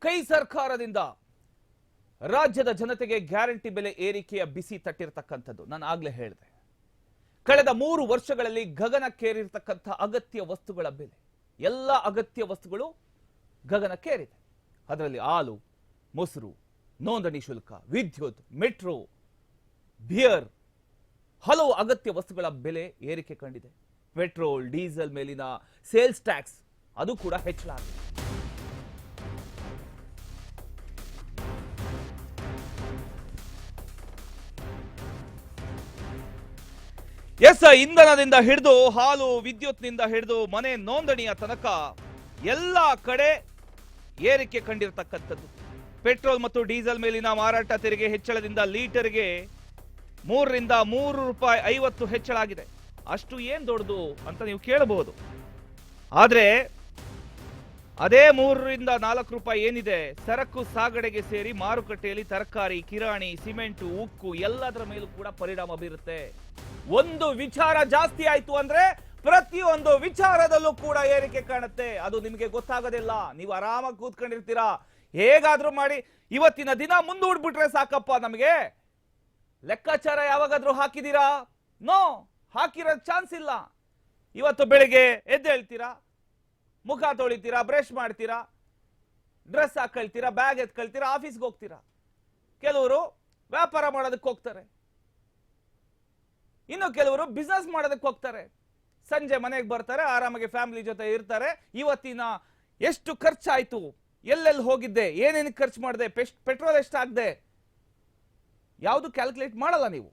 ಕೈ ಸರ್ಕಾರದಿಂದ ರಾಜ್ಯದ ಜನತೆಗೆ ಗ್ಯಾರಂಟಿ ಬೆಲೆ ಏರಿಕೆಯ ಬಿಸಿ ತಟ್ಟಿರತಕ್ಕಂಥದ್ದು. ನಾನು ಆಗ್ಲೇ ಹೇಳಿದೆ, ಕಳೆದ 3 ವರ್ಷಗಳಲ್ಲಿ ಗಗನಕ್ಕೇರಿರ್ತಕ್ಕಂಥ ಅಗತ್ಯ ವಸ್ತುಗಳ ಬೆಲೆ, ಎಲ್ಲ ಅಗತ್ಯ ವಸ್ತುಗಳು ಗಗನಕ್ಕೇರಿದೆ. ಅದರಲ್ಲಿ ಹಾಲು, ಮೊಸರು, ನೋಂದಣಿ ಶುಲ್ಕ, ವಿದ್ಯುತ್, ಮೆಟ್ರೋ, ಬಿಯರ್, ಹಲವು ಅಗತ್ಯ ವಸ್ತುಗಳ ಬೆಲೆ ಏರಿಕೆ ಕಂಡಿದೆ. ಪೆಟ್ರೋಲ್, ಡೀಸೆಲ್ ಮೇಲಿನ ಸೇಲ್ಸ್ ಟ್ಯಾಕ್ಸ್ ಅದು ಕೂಡ ಹೆಚ್ಚಳ ಆಗಿದೆ. ಇಂಧನದಿಂದ ಹಿಡಿದು ಹಾಲು, ವಿದ್ಯುತ್ನಿಂದ ಹಿಡಿದು ಮನೆ ನೋಂದಣಿಯ ತನಕ ಎಲ್ಲ ಕಡೆ ಏರಿಕೆ ಕಂಡಿರತಕ್ಕಂಥದ್ದು. ಪೆಟ್ರೋಲ್ ಮತ್ತು ಡೀಸೆಲ್ ಮೇಲಿನ ಮಾರಾಟ ತೆರಿಗೆ ಹೆಚ್ಚಳದಿಂದ ಲೀಟರ್ಗೆ 3 ರಿಂದ 3 ರೂಪಾಯಿ 50 ಹೆಚ್ಚಳ ಆಗಿದೆ. ಅಷ್ಟು ಏನ್ ದೊಡ್ಡದು ಅಂತ ನೀವು ಕೇಳಬಹುದು. ಆದ್ರೆ ಅದೇ 3 ರಿಂದ 4 ರೂಪಾಯಿ ಏನಿದೆ, ಸರಕು ಸಾಗಣೆಗೆ ಸೇರಿ ಮಾರುಕಟ್ಟೆಯಲ್ಲಿ ತರಕಾರಿ, ಕಿರಾಣಿ, ಸಿಮೆಂಟು, ಉಕ್ಕು ಎಲ್ಲದರ ಮೇಲೂ ಕೂಡ ಪರಿಣಾಮ ಬೀರುತ್ತೆ. ಒಂದು ವಿಚಾರ ಜಾಸ್ತಿ ಆಯ್ತು ಅಂದ್ರೆ ಪ್ರತಿಯೊಂದು ವಿಚಾರದಲ್ಲೂ ಕೂಡ ಏರಿಕೆ ಕಾಣುತ್ತೆ. ಅದು ನಿಮಗೆ ಗೊತ್ತಾಗೋದಿಲ್ಲ. ನೀವು ಆರಾಮಾಗಿ ಕೂತ್ಕೊಂಡಿರ್ತೀರಾ, ಹೇಗಾದ್ರೂ ಮಾಡಿ ಇವತ್ತಿನ ದಿನ ಮುಂದೂಡ್ಬಿಟ್ರೆ ಸಾಕಪ್ಪ. ನಮಗೆ ಲೆಕ್ಕಾಚಾರ ಯಾವಾಗಾದ್ರೂ ಹಾಕಿದೀರಾ? ನೋ, ಹಾಕಿರೋ ಚಾನ್ಸ್ ಇಲ್ಲ. ಇವತ್ತು ಬೆಳಿಗ್ಗೆ ಎದ್ದೇಳ್ತೀರಾ, ಮುಖ ತೊಳಿತೀರಾ, ಬ್ರಷ್ ಮಾಡ್ತೀರಾ, ಡ್ರೆಸ್ ಹಾಕೊಳ್ತೀರಾ, ಬ್ಯಾಗ್ ಎತ್ಕೊಳ್ತೀರಾ, ಆಫೀಸ್ಗೆ ಹೋಗ್ತೀರಾ. ಕೆಲವರು ವ್ಯಾಪಾರ ಮಾಡೋದಕ್ಕೆ ಹೋಗ್ತಾರೆ, ಇನ್ನು ಕೆಲವರು ಬಿಸ್ನೆಸ್ ಮಾಡೋದಕ್ಕೆ ಹೋಗ್ತಾರೆ. ಸಂಜೆ ಮನೆಗೆ ಬರ್ತಾರೆ, ಆರಾಮಾಗಿ ಫ್ಯಾಮಿಲಿ ಜೊತೆ ಇರ್ತಾರೆ. ಇವತ್ತಿನ ಎಷ್ಟು ಖರ್ಚಾಯ್ತು, ಎಲ್ಲೆಲ್ಲಿ ಹೋಗಿದ್ದೆ, ಏನೇನು ಖರ್ಚು ಮಾಡಿದೆ, ಪೆಟ್ರೋಲ್ ಎಷ್ಟಾಗದೆ, ಯಾವುದು ಕ್ಯಾಲ್ಕುಲೇಟ್ ಮಾಡಲ್ಲ ನೀವು.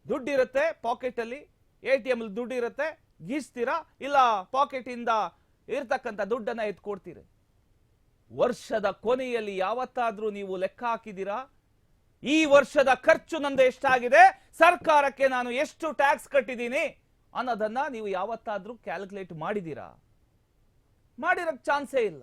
ದುಡ್ಡು ಇರುತ್ತೆ ಪಾಕೆಟ್ ಅಲ್ಲಿ, ATM ಅಲ್ಲಿ ದುಡ್ಡು ಇರುತ್ತೆ, ಗೀಸ್ತೀರಾ, ಇಲ್ಲ ಪಾಕೆಟ್ ಇಂದ ಇರ್ತಕ್ಕಂಥ ದುಡ್ಡನ್ನ ಎತ್ಕೊಡ್ತೀರಿ. ವರ್ಷದ ಕೊನೆಯಲ್ಲಿ ಯಾವತ್ತಾದ್ರೂ ನೀವು ಲೆಕ್ಕ ಹಾಕಿದ್ದೀರಾ? ಈ ವರ್ಷದ ಖರ್ಚು ನಂದು ಎಷ್ಟಾಗಿದೆ, ಸರ್ಕಾರಕ್ಕೆ ನಾನು ಎಷ್ಟು ಟ್ಯಾಕ್ಸ್ ಕಟ್ಟಿದ್ದೀನಿ ಅನ್ನೋದನ್ನ ನೀವು ಯಾವತ್ತಾದ್ರೂ ಕ್ಯಾಲ್ಕುಲೇಟ್ ಮಾಡಿದ್ದೀರಾ? ಮಾಡಿರೋಕ್ ಚಾನ್ಸೇ ಇಲ್ಲ.